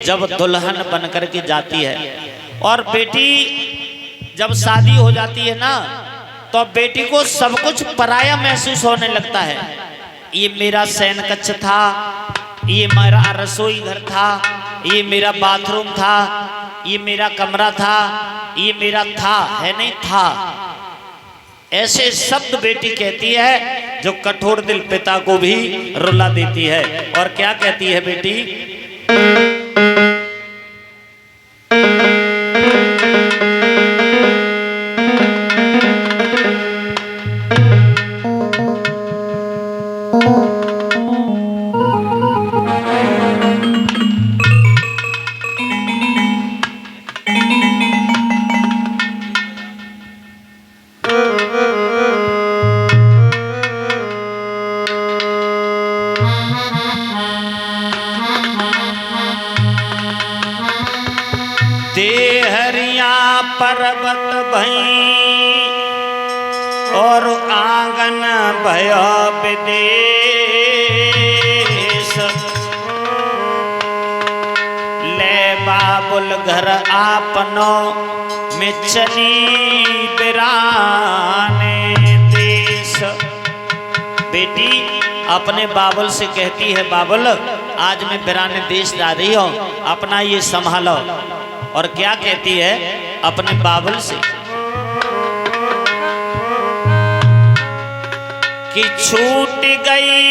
जब दुल्हन बन कर के जाती है और बेटी जब शादी हो जाती है ना, तो बेटी को सब कुछ पराया महसूस होने लगता है। ये मेरा शयन कक्ष था, ये मेरा रसोई घर था, ये मेरा बाथरूम था, ये मेरा कमरा था, ये मेरा था, है नहीं था। ऐसे शब्द बेटी कहती है जो कठोर दिल पिता को भी रुला देती है। और क्या कहती है बेटी? देहरिया पर्वत भई और आंगन भयो विदेश, ले बाबुल घर आपनो में चली बिराने देश। बेटी अपने बाबुल से कहती है, बाबुल आज मैं बिराने देश जा रही हूँ, अपना ये संभालो। और क्या कहती है अपने बाबुल से कि छूट गई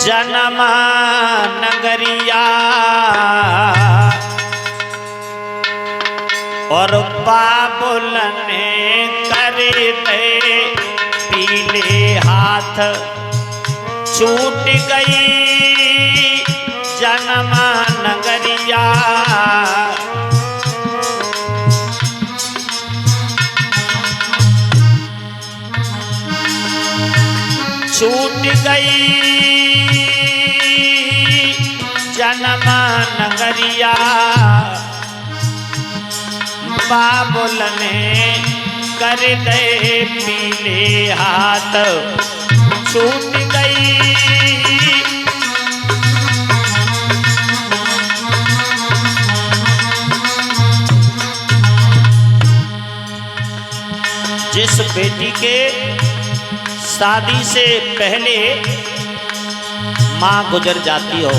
जन्म नगरिया और बाबुल ने कर दे पीले हाथ। छूट गई जन्म नगरिया छूट गई जन्म नगरिया, बाबुल ने कर दे पीले हाथ। छूट गई जिस बेटी के शादी से पहले माँ गुजर जाती हो,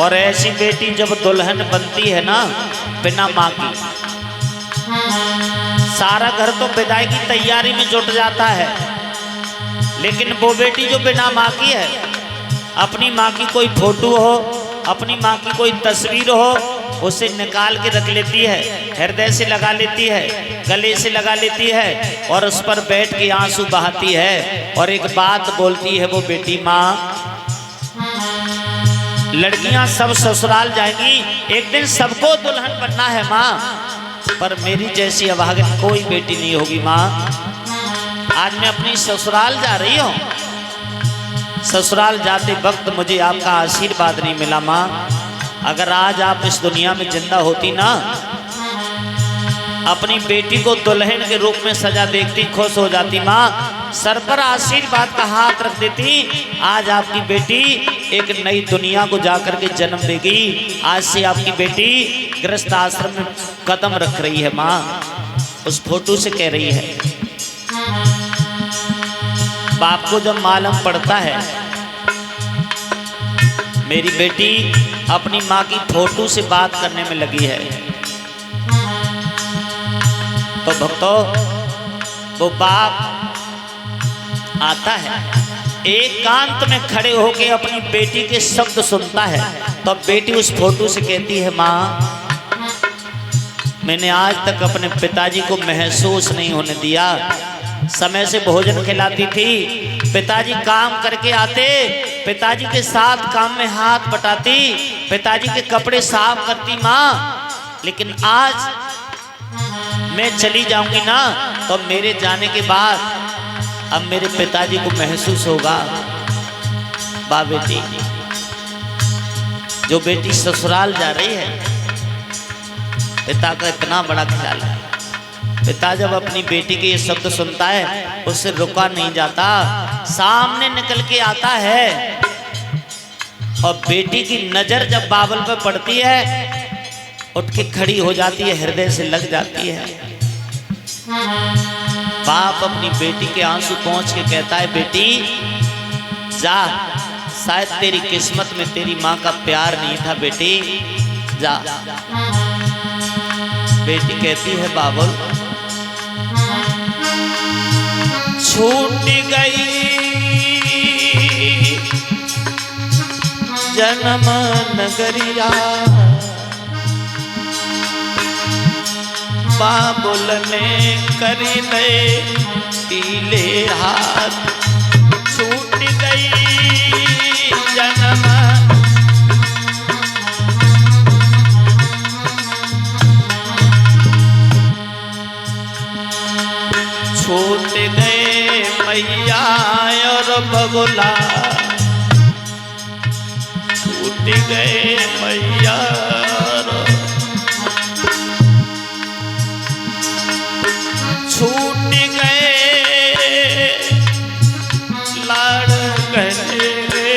और ऐसी बेटी जब दुल्हन बनती है ना बिना माँ की, सारा घर तो विदाई की तैयारी में जुट जाता है। लेकिन वो बेटी जो बिना माँ की है, अपनी माँ की कोई फोटो हो, अपनी माँ की कोई तस्वीर हो, उसे निकाल के रख लेती है, हृदय से लगा लेती है, गले से लगा लेती है और उस पर बैठ के आंसू बहाती है। और एक बात बोलती है वो बेटी, माँ लड़कियां सब ससुराल जाएंगी, एक दिन सबको दुल्हन बनना है माँ, पर मेरी जैसी अभागन कोई बेटी नहीं होगी माँ। आज मैं अपनी ससुराल जा रही हूँ, ससुराल जाते वक्त मुझे आपका आशीर्वाद नहीं मिला माँ। अगर आज आप इस दुनिया में जिंदा होती ना, अपनी बेटी को दुल्हन के रूप में सजा देखती, खुश हो जाती माँ, सर पर आशीर्वाद का हाथ रख देती। आज आपकी बेटी एक नई दुनिया को जाकर के जन्म देगी। आज से आपकी बेटी गृहस्थ आश्रम में कदम रख रही है माँ। उस फोटो से कह रही है, बाप को जब मालूम पड़ता है मेरी बेटी अपनी माँ की फोटो से बात करने में लगी है, तो भक्तों वो बाप आता है, एकांत में खड़े होकर अपनी बेटी के शब्द सुनता है। तो बेटी उस फोटो से कहती है, माँ मैंने आज तक अपने पिताजी को महसूस नहीं होने दिया। समय से भोजन खिलाती थी, पिताजी काम करके आते, पिताजी के साथ काम में हाथ बटाती, पिताजी के कपड़े साफ करती माँ। लेकिन आज मैं चली जाऊंगी ना, तो मेरे जाने के बाद अब मेरे पिताजी को महसूस होगा। बा बेटी, जो बेटी ससुराल जा रही है, पिता का इतना बड़ा ख्याल है। पिता जब अपनी बेटी के ये शब्द सुनता है उससे रुका नहीं जाता, सामने निकल के आता है और बेटी की नजर जब बाबुल पे पड़ती है, उठ के खड़ी हो जाती है, हृदय से लग जाती है। बाप अपनी बेटी के आंसू पहुंच के कहता है, बेटी जा, शायद तेरी किस्मत में तेरी माँ का प्यार नहीं था, बेटी जा। बेटी कहती है, बाबुल छूट गई जन्म नगरिया, बाबुल ने करी दे पीले हाथ। छूट गई जन्म छूट गए मैया और बबुला, छूट गए मैया छूट गए लाड़ गहरे,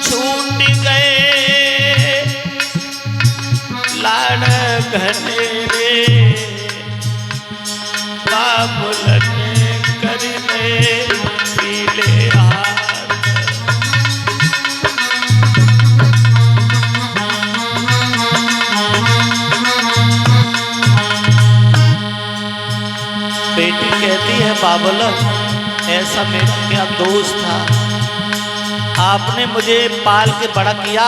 छूट गए लाड़ गहरे, बाबुल ने कर दे पीले हाथ। बेटी कहती है, बाबुल ऐसा मेरा क्या दोष था, आपने मुझे पाल के बड़ा किया,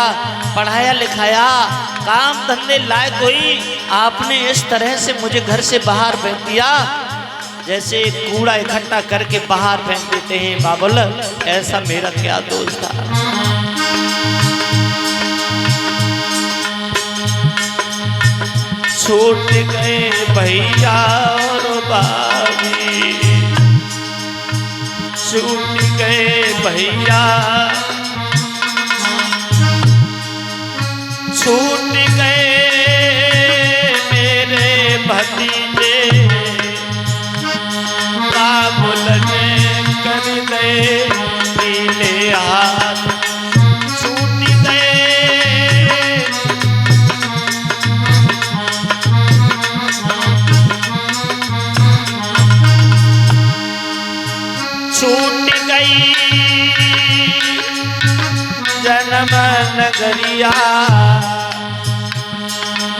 पढ़ाया लिखाया, काम धंधे लायक हुई, आपने इस तरह से मुझे घर से बाहर फेंक दिया, जैसे कूड़ा इकट्ठा करके बाहर फेंक देते हैं। बाबुल ऐसा मेरा क्या दोष था। छूट गए भैया और भाभी, छूट गए भैया, छूट गए मेरे भतीजे, बाबुल ने कर दे पीले हाथ। छूट गए छूट गई जन्म नगरिया,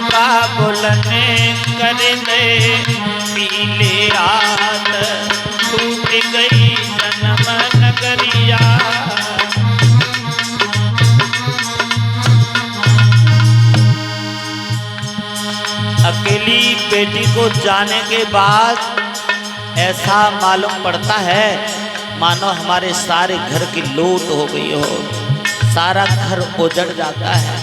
बाबुल ने कर दे पीले हाथ। छूट गई जन्म नगरिया, अकेली बेटी को जाने के बाद ऐसा मालूम पड़ता है मानो हमारे सारे घर की लूट हो गई हो, सारा घर उजड़ जाता है।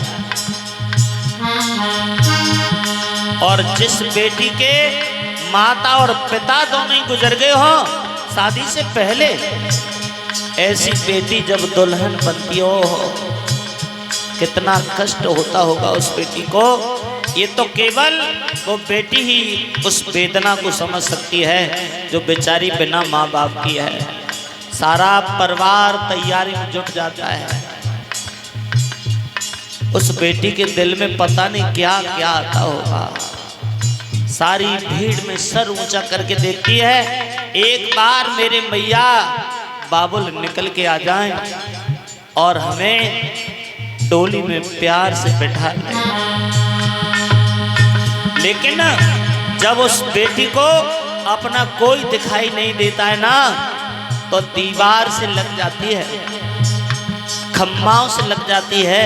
और जिस बेटी के माता और पिता दोनों ही गुजर गए हो शादी से पहले, ऐसी बेटी जब दुल्हन बनती हो कितना कष्ट होता होगा उस बेटी को। ये तो केवल वो बेटी ही उस वेदना को समझ सकती है जो बेचारी बिना माँ बाप की है। सारा परिवार तैयारी में जुट जाता है, उस बेटी के दिल में पता नहीं क्या क्या आता होगा। सारी भीड़ में सर ऊंचा करके देखती है, एक बार मेरे मैया बाबुल निकल के आ जाएं और हमें डोली में प्यार से बैठा लें। लेकिन जब उस बेटी को अपना कोई दिखाई नहीं देता है ना, तो दीवार से लग जाती है, खम्भाओं से लग जाती है,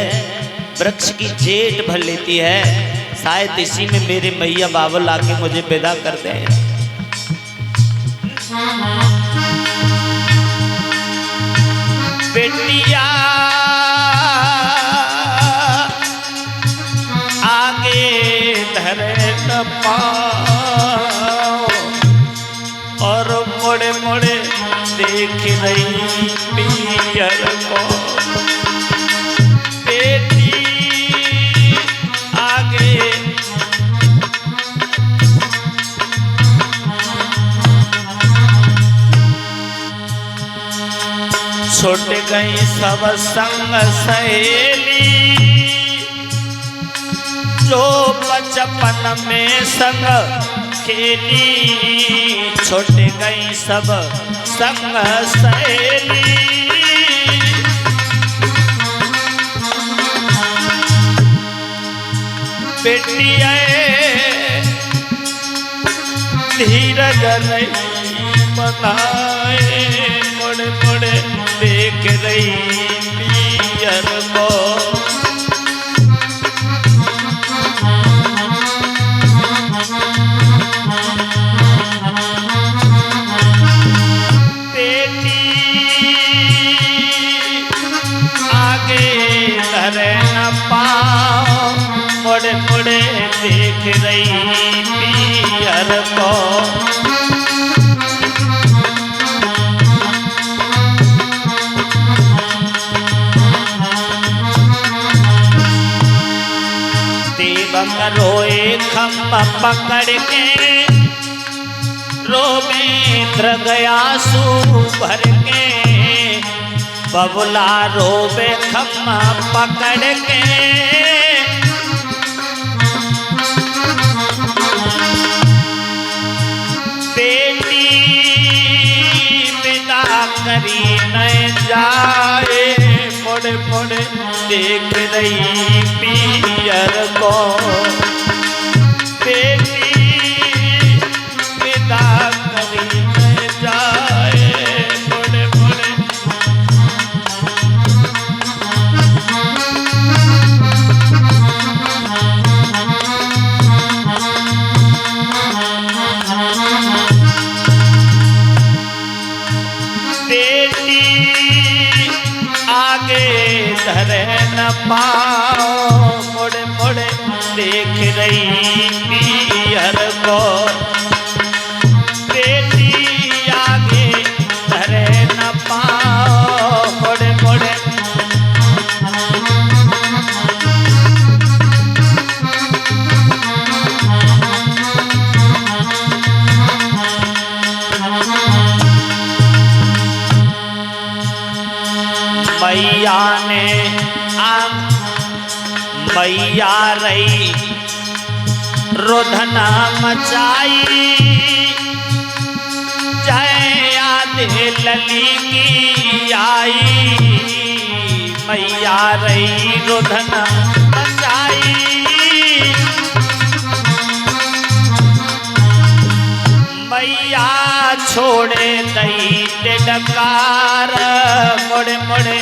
वृक्ष की जेठ भर लेती है। शायद इसी में मेरे मैया बाबुल आके मुझे विदा कर दें। बेटिया आगे धरे न पाओ और मोड़े मोड़े देख रही पियर को। बेटी आगे छूट गई सब संग सहेली, जो बचपन में संग खेली, छूट गई सब संग सहेली। बेटिया धीरज नहीं बनाए, मुड़ मुड़ देख रही पियर को। बेटी आगे धर न पाओ, मुड़ मुड़ देख रही पियर को। देवक रोए खम्भ पकड़ के, रोवे दृगयासु भर के, बबुला रोवे खम्भ पकड़ के। बेटी विदा करी न जाए, मुड़ मुड़ देख रही पियर को। बेटी विदा करी न जाए, मुड़ मुड़। आगे धर न पाओ, मुड़ मुड़ देख रही पियर को। बेटी आगे धर न पाओ, मुड़ मुड़। मैया ने मैया रही रोधना मचाई, जय आधे लली की आई। मैया रही रोधना मचाई, मैया छोड़े दई डकार, मुड़ मुड़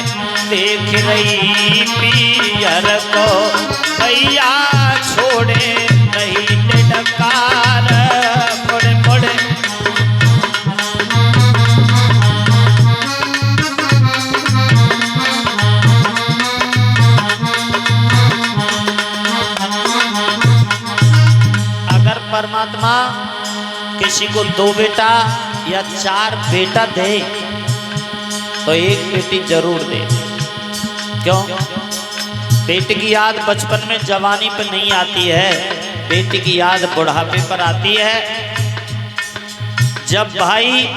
देख रही पियर को। मैया छोड़े दई डकार, मुड़ मुड़। अगर परमात्मा किसी को 2 बेटा या 4 बेटा दे तो एक बेटी जरूर दे। क्यों? बेटी की याद बचपन में जवानी पर नहीं आती है, बेटी की याद बुढ़ापे पर आती है। जब भाई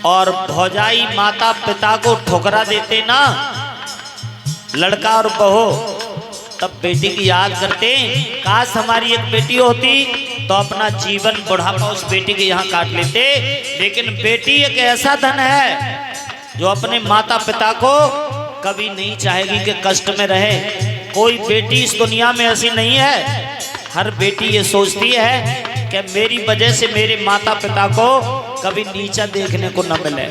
और भौजाई माता पिता को ठुकरा देते ना, लड़का और बहू, तब बेटी की याद करते, काश हमारी एक बेटी होती तो अपना जीवन बुढ़ापा उस बेटी के यहाँ काट लेते। लेकिन बेटी एक ऐसा धन है जो अपने माता पिता को कभी नहीं चाहेगी कि कष्ट में रहे। कोई बेटी इस दुनिया में ऐसी नहीं है, हर बेटी ये सोचती है कि मेरी वजह से मेरे माता पिता को कभी नीचा देखने को न मिले।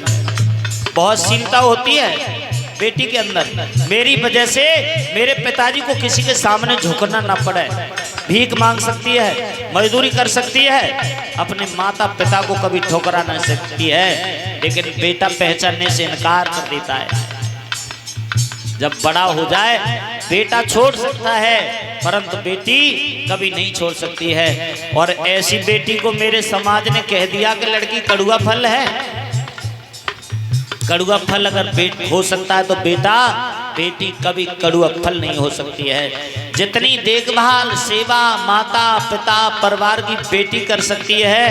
बहुत चिंता होती है बेटी के अंदर, मेरी वजह से मेरे पिताजी को किसी के सामने झुकना ना पड़े। भीख मांग सकती है, मजदूरी कर सकती है, अपने माता पिता को कभी ठुकरा नहीं सकती है। लेकिन बेटा पहचानने से इनकार कर देता है। जब बड़ा हो जाए बेटा छोड़ सकता है, परंतु बेटी कभी नहीं छोड़ सकती है। और ऐसी बेटी को मेरे समाज ने कह दिया कि लड़की कड़ुआ फल है। कड़ुआ फल अगर हो सकता है तो बेटी कभी कड़ुआ फल नहीं हो सकती है। जितनी देखभाल सेवा माता पिता परिवार की बेटी कर सकती है,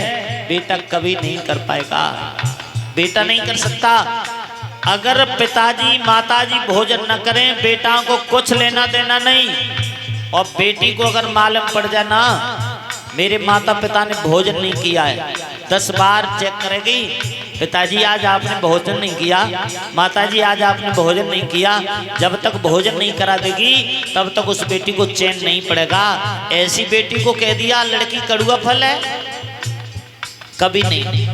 बेटा कभी नहीं कर पाएगा। बेटा नहीं कर सकता। अगर पिताजी माताजी भोजन न करें, बेटा को कुछ लेना देना नहीं। और बेटी को अगर मालूम पड़ जाए ना मेरे माता पिता ने भोजन नहीं किया है, 10 बार चेक करेगी, पिताजी आज आपने भोजन नहीं किया, माताजी आज आपने भोजन नहीं किया। जब तक भोजन नहीं करा देगी तब तक उस बेटी को चैन नहीं पड़ेगा। ऐसी बेटी को कह दिया लड़की कड़ुआ फल है, कभी नहीं।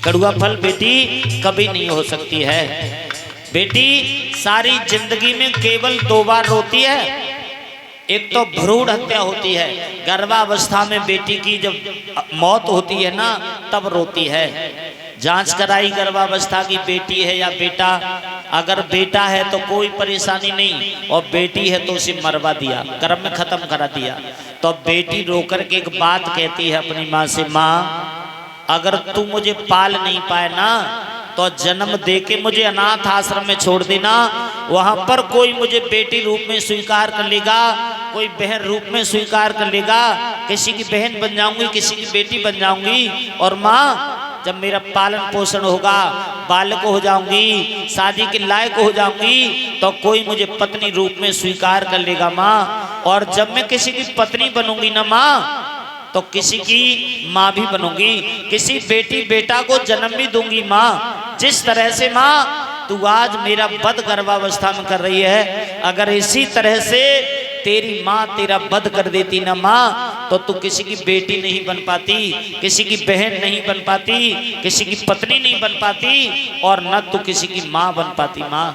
कड़ुआ फल बेटी कभी नहीं हो सकती है। बेटी सारी जिंदगी में केवल 2 बार रोती है। एक तो भ्रूण हत्या होती है, गर्भावस्था में बेटी की जब मौत होती है ना तब रोती है। जांच कराई गर्भावस्था की बेटी है या बेटा, अगर बेटा है तो कोई परेशानी नहीं, और बेटी है तो उसे मरवा दिया, कर्म में खत्म करा दिया। तो बेटी रोकर के एक बात कहती है अपनी माँ से, माँ अगर तू मुझे पाल नहीं पाए ना तो जन्म दे के मुझे अनाथ आश्रम में छोड़ देना, वहां पर कोई मुझे बेटी रूप में स्वीकार कर लेगा, कोई बहन रूप में स्वीकार कर लेगा, किसी की बहन बन जाऊंगी, किसी की बेटी बन जाऊंगी। और माँ जब मेरा पालन पोषण होगा, बालक हो जाऊंगी, शादी के लायक हो जाऊंगी, तो कोई मुझे पत्नी रूप में स्वीकार कर लेगा माँ। और जब मैं किसी की पत्नी बनूंगी ना माँ तो किसी की माँ भी बनूंगी, किसी बेटी बेटा को जन्म भी दूंगी माँ। जिस तरह से माँ तू आज मेरा वध गर्भावस्था में कर रही है, अगर इसी तरह से तेरी माँ तेरा वध कर देती ना माँ तो तू किसी की बेटी नहीं बन पाती, किसी की बहन नहीं बन पाती, किसी की पत्नी नहीं बन पाती, और न तू किसी की माँ बन पाती माँ।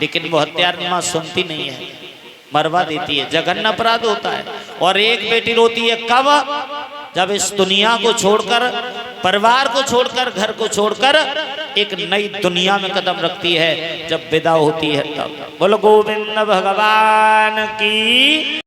लेकिन वो हत्यार माँ सुनती नहीं है, मरवा देती है, जघन्य अपराध होता है। और एक बेटी रोती है कब? जब इस दुनिया को छोड़कर, परिवार को छोड़कर, घर को छोड़कर एक नई दुनिया में कदम रखती है, जब विदा होती है तब। बोलो गोविंद भगवान की।